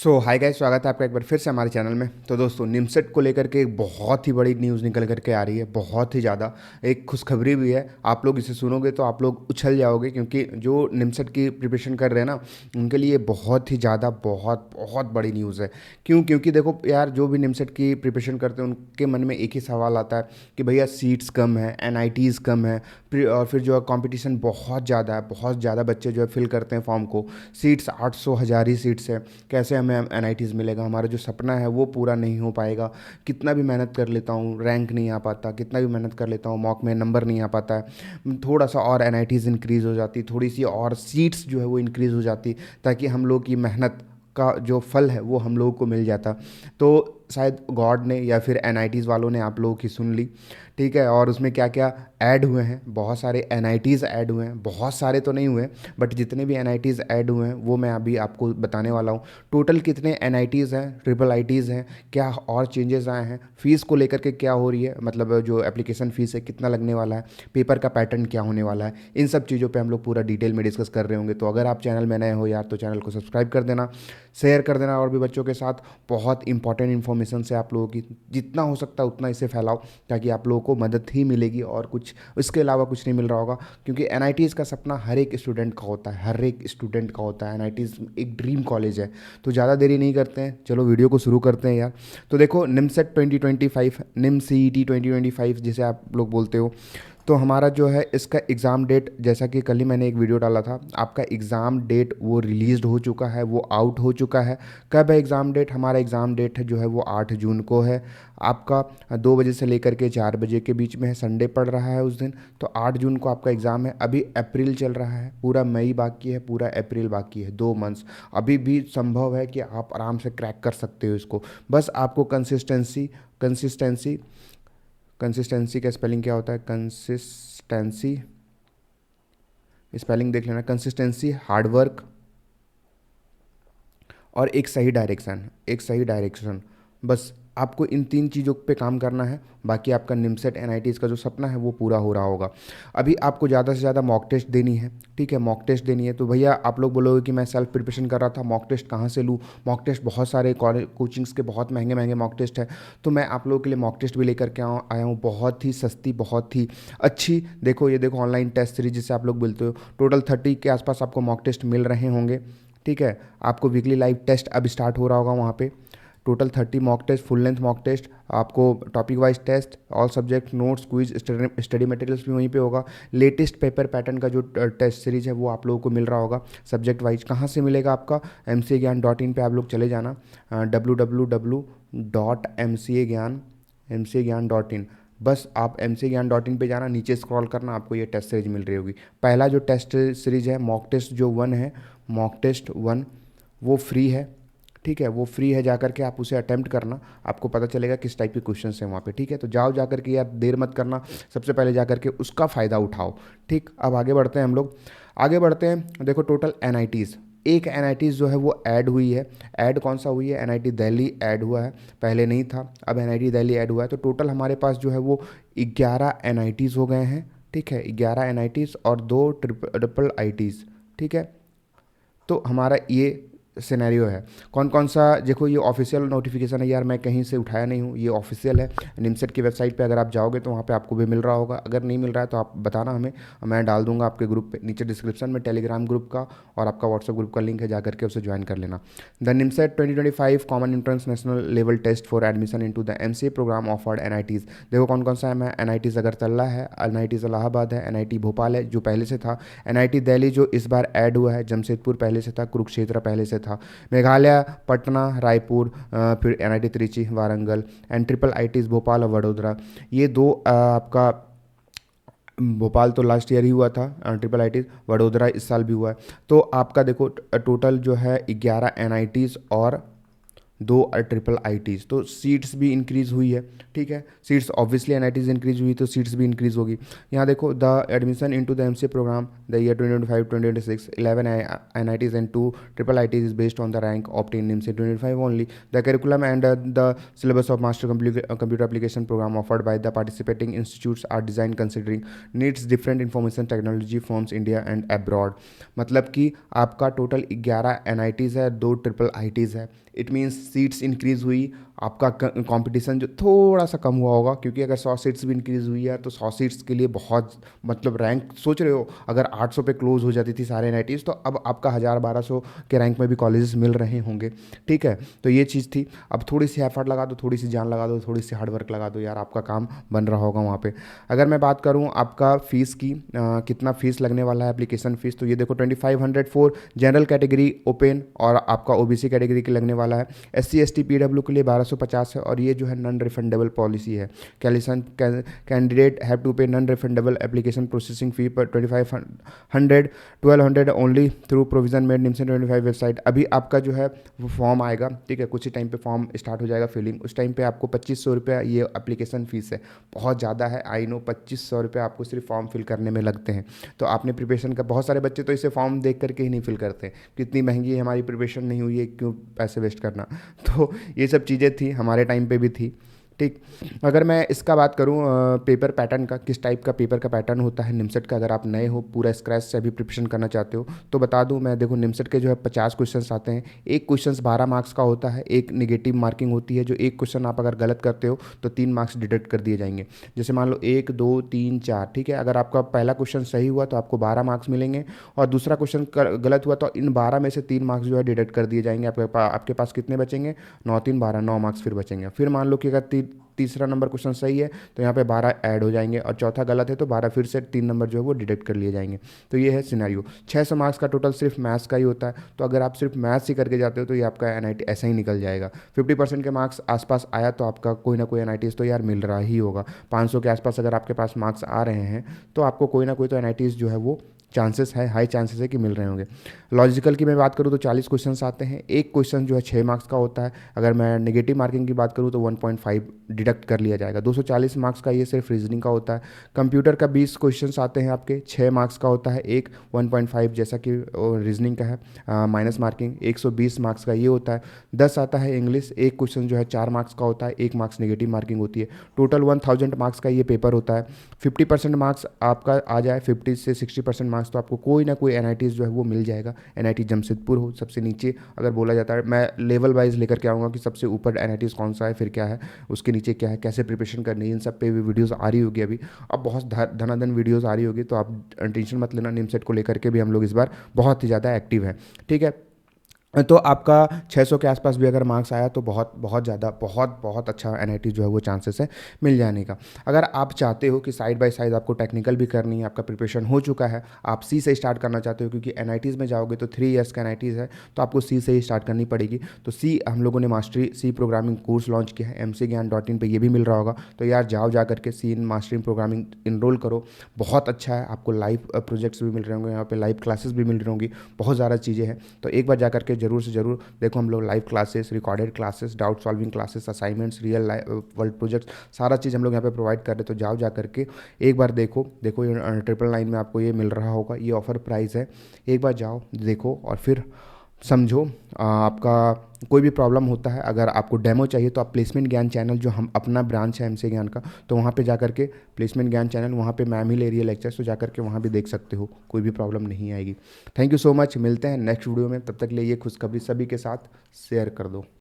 Hi guys, स्वागत है आपका एक बार फिर से हमारे चैनल में। तो दोस्तों, निमसेट को लेकर के एक बहुत ही बड़ी न्यूज़ निकल करके आ रही है, बहुत ही ज़्यादा। एक खुशखबरी भी है। आप लोग इसे सुनोगे तो आप लोग उछल जाओगे, क्योंकि जो निमसेट की प्रिपरेशन कर रहे हैं ना, उनके लिए बहुत ही ज़्यादा बहुत बहुत बड़ी न्यूज़ है। क्योंकि देखो यार, जो भी निमसेट की प्रिपरेशन करते हैं उनके मन में एक ही सवाल आता है कि भैया सीट्स कम है, एनआईटीज़ कम है, और फिर जो है कंपटीशन बहुत ज़्यादा है, बहुत ज़्यादा बच्चे जो है फिल करते हैं फॉर्म को। सीट्स 800 हज़ार ही सीट्स है, कैसे हमें एनआईटीज़ मिलेगा? हमारा जो सपना है वो पूरा नहीं हो पाएगा। कितना भी मेहनत कर लेता हूँ रैंक नहीं आ पाता, कितना भी मेहनत कर लेता हूँ मॉक में नंबर नहीं आ पाता है। थोड़ा सा और एनआईटीज़ इंक्रीज़ हो जाती, थोड़ी सी और सीट्स जो है वो इंक्रीज़ हो जाती, ताकि हम लोग की मेहनत का जो फल है वो हम लोगों को मिल जाता। तो शायद गॉड ने या फिर एनआईटीज़ वालों ने आप लोगों की सुन ली। ठीक है, और उसमें क्या क्या ऐड हुए हैं, बहुत सारे एनआईटीज़ ऐड हुए हैं, बहुत सारे तो नहीं हुए, बट जितने भी एनआईटीज़ ऐड हुए हैं वो मैं अभी आपको बताने वाला हूँ। टोटल कितने एनआईटीज़ हैं, ट्रिपल आईटीज़ हैं, क्या और चेंजेस आए हैं, फ़ीस को लेकर के क्या हो रही है, मतलब जो एप्लीकेशन फ़ीस है कितना लगने वाला है, पेपर का पैटर्न क्या होने वाला है, इन सब चीज़ों पे हम लोग पूरा डिटेल में डिस्कस कर रहे होंगे। तो अगर आप चैनल में नए हो यार, तो चैनल को सब्सक्राइब कर देना, शेयर कर देना और भी बच्चों के साथ। बहुत इंपॉर्टेंट इन्फॉर्मेशन से आप लोगों की जितना हो सकता है उतना इसे फैलाओ, ताकि आप लोगों को मदद ही मिलेगी और कुछ इसके अलावा कुछ नहीं मिल रहा होगा। क्योंकि एनआईटीज़ का सपना हर एक स्टूडेंट का होता है, हर एक स्टूडेंट का होता है। एनआईटीज़ एक ड्रीम कॉलेज है। तो ज़्यादा देरी नहीं करते हैं, चलो वीडियो को शुरू करते हैं यार। तो देखो, निमसेट 2025, निम सीईटी 2025 जिसे आप लोग बोलते हो, तो हमारा जो है इसका एग्ज़ाम डेट, जैसा कि कल ही मैंने एक वीडियो डाला था, आपका एग्ज़ाम डेट वो रिलीज़ हो चुका है, वो आउट हो चुका है। कब है एग्ज़ाम डेट? हमारा एग्ज़ाम डेट है जो है वो 8 जून को है। आपका 2 बजे से लेकर के 4 बजे के बीच में है, संडे पड़ रहा है उस दिन। तो 8 जून को आपका एग्ज़ाम है। अभी अप्रैल चल रहा है, पूरा मई बाकी है, पूरा अप्रैल बाकी है, 2 मंथ्स। अभी भी संभव है कि आप आराम से क्रैक कर सकते हो इसको। बस आपको कंसिस्टेंसी कंसिस्टेंसी कंसिस्टेंसी का स्पेलिंग क्या होता है? कंसिस्टेंसी, स्पेलिंग देख लेना। कंसिस्टेंसी, हार्डवर्क और एक सही डायरेक्शन, एक सही डायरेक्शन। बस आपको इन 3 चीज़ों पे काम करना है। बाकी आपका निमसेट एनआईटीज़ का जो सपना है वो पूरा हो रहा होगा। अभी आपको ज़्यादा से ज़्यादा मॉक टेस्ट देनी है। ठीक है, मॉक टेस्ट देनी है। तो भैया आप लोग बोलोगे कि मैं सेल्फ प्रिपरेशन कर रहा था, मॉक टेस्ट कहाँ से लूँ? मॉक टेस्ट बहुत सारे कॉलेज कोचिंग्स के बहुत महंगे महंगे मॉक टेस्ट है। तो मैं आप लोगों के लिए मॉक टेस्ट भी लेकर के आया हूँ, बहुत ही सस्ती, बहुत ही अच्छी। देखो, ये देखो, ऑनलाइन टेस्ट सीरीज जिसे आप लोग बोलते हो। टोटल 30 के आसपास आपको मॉक टेस्ट मिल रहे होंगे। ठीक है, आपको वीकली लाइव टेस्ट अब स्टार्ट हो रहा होगा वहाँ पे। Total 30 mock test, full length mock test, आपको topic wise test, all subject notes, quiz, study materials भी वहीं पे होगा। लेटेस्ट पेपर पैटर्न का जो टेस्ट सीरीज है वो आप लोगों को मिल रहा होगा सब्जेक्ट वाइज। कहाँ से मिलेगा आपका? mcagyan.in पे आप लोग चले जाना, www.mcagyan.in। बस आप mcagyan.in पे जाना, नीचे स्क्रॉल करना, आपको ये टेस्ट सीरीज मिल रही होगी। पहला जो टेस्ट सीरीज है, मॉक टेस्ट जो 1 है, मॉक टेस्ट 1, वो फ्री है। ठीक है, वो फ्री है, जा करके आप उसे अटेम्प्ट करना, आपको पता चलेगा किस टाइप के क्वेश्चन हैं वहाँ पे। ठीक है, तो जाओ जा करके यार, देर मत करना, सबसे पहले जा करके उसका फ़ायदा उठाओ। ठीक, अब आगे बढ़ते हैं हम लोग, आगे बढ़ते हैं। देखो, टोटल एनआईटीज़, एक एनआईटीज़ जो है वो ऐड हुई है। ऐड कौन सा हुई है? एनआईटी दिल्ली ऐड हुआ है, पहले नहीं था, अब एनआईटी दिल्ली ऐड हुआ है। तो टोटल हमारे पास जो है वो 11 एनआईटीज़ हो गए हैं। ठीक है, 11 एनआईटीज़ और 2 ट्रिपल आईटीज़। ठीक है, तो हमारा ये सिनेरियो है। कौन कौन सा? देखो, ये ऑफिशियल नोटिफिकेशन है यार, मैं कहीं से उठाया नहीं हूँ, ये ऑफिशियल है। निमसेट की वेबसाइट पे अगर आप जाओगे तो वहाँ पे आपको भी मिल रहा होगा। अगर नहीं मिल रहा है तो आप बताना हमें, मैं डाल दूंगा आपके ग्रुप पे, नीचे डिस्क्रिप्शन में टेलीग्राम ग्रुप का और आपका व्हाट्सअप ग्रुप का लिंक है, जा करके उसे ज्वाइन कर लेना। The NIMCET 2025 common entrance national level test for admission into the MCA programme offered NITs. देखो कौन कौन सा है। एनआईटीज़ अगरतला है, एनआईटीज़ इलाहाबाद है, एनआईटी भोपाल है जो पहले से था, एनआईटी दिल्ली जो इस बार ऐड हुआ है, जमशेदपुर पहले से था, कुरुक्षेत्र पहले से था, मेघालय, पटना, रायपुर, फिर NIT Trichy, Warangal, and triple ITs Bhopal और वडोदरा। ये दो आपका भोपाल तो लास्ट ईयर ही हुआ था, ट्रिपल आईटीज़, वडोदरा इस साल भी हुआ है। तो आपका देखो टोटल जो है 11 एनआईटीज़ और 2 ट्रिपल आईटीज़। तो सीट्स भी इंक्रीज़ हुई है। ठीक है, सीट्स ऑब्वियसली एनआईटीज़ इंक्रीज हुई तो सीट्स भी इंक्रीज़ होगी। यहाँ देखो, the admission into the MCA programme the year 2025-2026, 11 NITs and 2 triple ITs is based on the rank obtain in 2025 only. The curriculum and the syllabus of master computer application program offered by the participating institutes are designed considering needs different information technology firms India and abroad। मतलब कि आपका total 11 NITs है, 2 triple आईटीज़ है। It means seats increase हुई, आपका competition जो थोड़ा सा कम हुआ होगा, क्योंकि अगर 100 सीट्स भी इंक्रीज़ हुई है तो 100 सीट्स के लिए बहुत, मतलब रैंक सोच रहे हो, अगर 800 पे क्लोज हो जाती थी सारे एनआईटीज़ तो अब आपका 1000-1200 के रैंक में भी कॉलेजेस मिल रहे होंगे। ठीक है, तो ये चीज़ थी। अब थोड़ी सी एफर्ट लगा दो, थोड़ी सी जान लगा दो, थोड़ी सी हार्डवर्क लगा दो यार, आपका काम बन रहा होगा वहाँ पे। अगर मैं बात करूँ आपका फ़ीस की, कितना फ़ीस लगने वाला है एप्लीकेशन फ़ीस, तो ये देखो 2500 फॉर जनरल कैटेगरी ओपन, और आपका ओबीसी कैटेगरी की लगने वाला है। एससी एसटी पीडब्ल्यू के लिए 1250 है, और ये जो है नॉन रिफंडेबल पॉलिसी है। कैलिसन कैंडिडेट हैव टू पे non refundable application processing fee पर 1200 only through provision made NIMS 25 website. अभी आपका जो है वो फॉर्म आएगा, ठीक है, कुछ ही टाइम पे फॉर्म स्टार्ट हो जाएगा फिलिंग, उस टाइम पे आपको 2500 रुपये ये एप्लीकेशन फ़ीस है। बहुत ज़्यादा है, आई नो, 2500 रुपये आपको सिर्फ फॉर्म फिल करने में लगते हैं। तो आपने प्रिपरेशन का, बहुत सारे बच्चे तो इसे फॉर्म देख करके ही नहीं फिल करते, कितनी महंगी है, हमारी प्रिपरेशन नहीं हुई है, क्यों पैसे वेस्ट करना। तो ये सब चीज़ें थी, हमारे टाइम पे भी थी। ठीक। अगर मैं इसका बात करूं पेपर पैटर्न का, किस टाइप का पेपर का पैटर्न होता है निमसेट का, अगर आप नए हो, पूरा स्क्रैच से अभी प्रिपरेशन करना चाहते हो, तो बता दूं मैं। देखो निमसेट के जो है 50 क्वेश्चंस आते हैं, एक क्वेश्चन 12 मार्क्स का होता है, एक निगेटिव मार्किंग होती है, जो एक क्वेश्चन आप अगर गलत करते हो तो 3 मार्क्स डिडक्ट कर दिए जाएंगे। जैसे मान लो 1 2 3 4, ठीक है, अगर आपका पहला क्वेश्चन सही हुआ तो आपको 12 मार्क्स मिलेंगे, और दूसरा क्वेश्चन गलत हुआ तो इन 12 में से 3 मार्क्स जो है डिडक्ट कर दिए जाएंगे। आपके पास कितने बचेंगे, 9 3 12, 9 मार्क्स फिर बचेंगे। फिर मान लो कि अगर तीसरा नंबर क्वेश्चन सही है तो यहाँ पे 12 ऐड हो जाएंगे, और चौथा गलत है तो 12 फिर से 3 नंबर जो है वो डिडक्ट कर लिए जाएंगे। तो ये है सिनेरियो। 600 मार्क्स का टोटल सिर्फ मैथ्स का ही होता है, तो अगर आप सिर्फ मैथ्स ही करके जाते हो तो ये आपका एनआईटी ऐसा ही निकल जाएगा। 50% के मार्क्स आसपास आया तो आपका कोई ना कोई एनआईटीज़ तो यार मिल रहा ही होगा। 500 के आसपास अगर आपके पास मार्क्स आ रहे हैं तो आपको कोई ना कोई तो एनआईटीज़ जो है वो चांसेस है, हाई चांसेस है कि मिल रहे होंगे। लॉजिकल की मैं बात करूँ तो 40 क्वेश्चंस आते हैं, एक क्वेश्चन जो है 6 मार्क्स का होता है। अगर मैं नेगेटिव मार्किंग की बात करूँ तो 1.5 डिडक्ट कर लिया जाएगा। 240 मार्क्स का ये सिर्फ रीजनिंग का होता है। कंप्यूटर का 20 क्वेश्चंस आते हैं आपके, 6 मार्क्स का होता है एक, 1.5 जैसा कि रीजनिंग का है, माइनस मार्किंग 120 मार्क्स का ये होता है। 10 आता है इंग्लिश, एक क्वेश्चन जो है 4 मार्क्स का होता है, 1 मार्क्स नेगेटिव मार्किंग होती है। टोटल 1000 मार्क्स का ये पेपर होता है। 50% मार्क्स आपका आ जाए, 50 से 60% मार्क्स तो आपको कोई ना कोई एनआईटीज़ जो है वो मिल जाएगा। एनआईटी जमशेदपुर हो सबसे नीचे, अगर बोला जाता है, मैं लेवल वाइज लेकर के आऊँगा कि सबसे ऊपर एनआईटीज़ कौन सा है, फिर क्या है, उसके नीचे क्या है, कैसे प्रिपरेशन करनी है, इन सब पे भी वीडियोज़ आ रही होगी अभी। अब बहुत धनाधन वीडियोज़ आ रही होगी, तो आप टेंशन मत लेना, निमसेट को लेकर के भी हम लोग इस बार बहुत ही ज़्यादा एक्टिव हैं। ठीक है, तो आपका 600 के आसपास भी अगर मार्क्स आया तो बहुत बहुत ज़्यादा, बहुत बहुत अच्छा एनआईटी जो है वो चांसेस है मिल जाने का। अगर आप चाहते हो कि साइड बाय साइड आपको टेक्निकल भी करनी है, आपका प्रिपरेशन हो चुका है, आप सी से स्टार्ट करना चाहते हो, क्योंकि एनआईटीज़ में जाओगे तो 3 इयर्स का एनआईटीज़ है, तो आपको सी से ही स्टार्ट करनी पड़ेगी। तो सी हम लोगों ने mastery C programming course launch किया है, mcgyan.in पे ये भी मिल रहा होगा, तो यार जाओ जा करके सी इन मास्टरी प्रोग्रामिंग इनरोल करो, बहुत अच्छा है। आपको लाइव प्रोजेक्ट्स भी मिल रहे होंगे, यहाँ पे लाइव क्लासेस भी मिल रही होंगी, बहुत ज़्यादा चीज़ें हैं। तो एक बार जा करके ज़रूर से ज़रूर देखो, हम लोग live classes, recorded classes, doubt solving classes, assignments, real world projects, सारा चीज़ हम लोग यहाँ पे प्रोवाइड कर रहे हैं। तो जाओ जा करके एक बार देखो देखो, ये 999 में आपको ये मिल रहा होगा, ये ऑफर प्राइस है। एक बार जाओ देखो और फिर समझो। आपका कोई भी प्रॉब्लम होता है, अगर आपको डेमो चाहिए तो आप प्लेसमेंट ज्ञान चैनल, जो हम अपना ब्रांच है एमसी ज्ञान का, तो वहाँ पे जा करके प्लेसमेंट ज्ञान चैनल, वहाँ पे मैम ही ले रही है लेक्चर्स, तो जा करके वहाँ भी देख सकते हो, कोई भी प्रॉब्लम नहीं आएगी। थैंक यू सो मच, मिलते हैं नेक्स्ट वीडियो में, तब तक के लिए ये खुशखबरी सभी के साथ शेयर कर दो।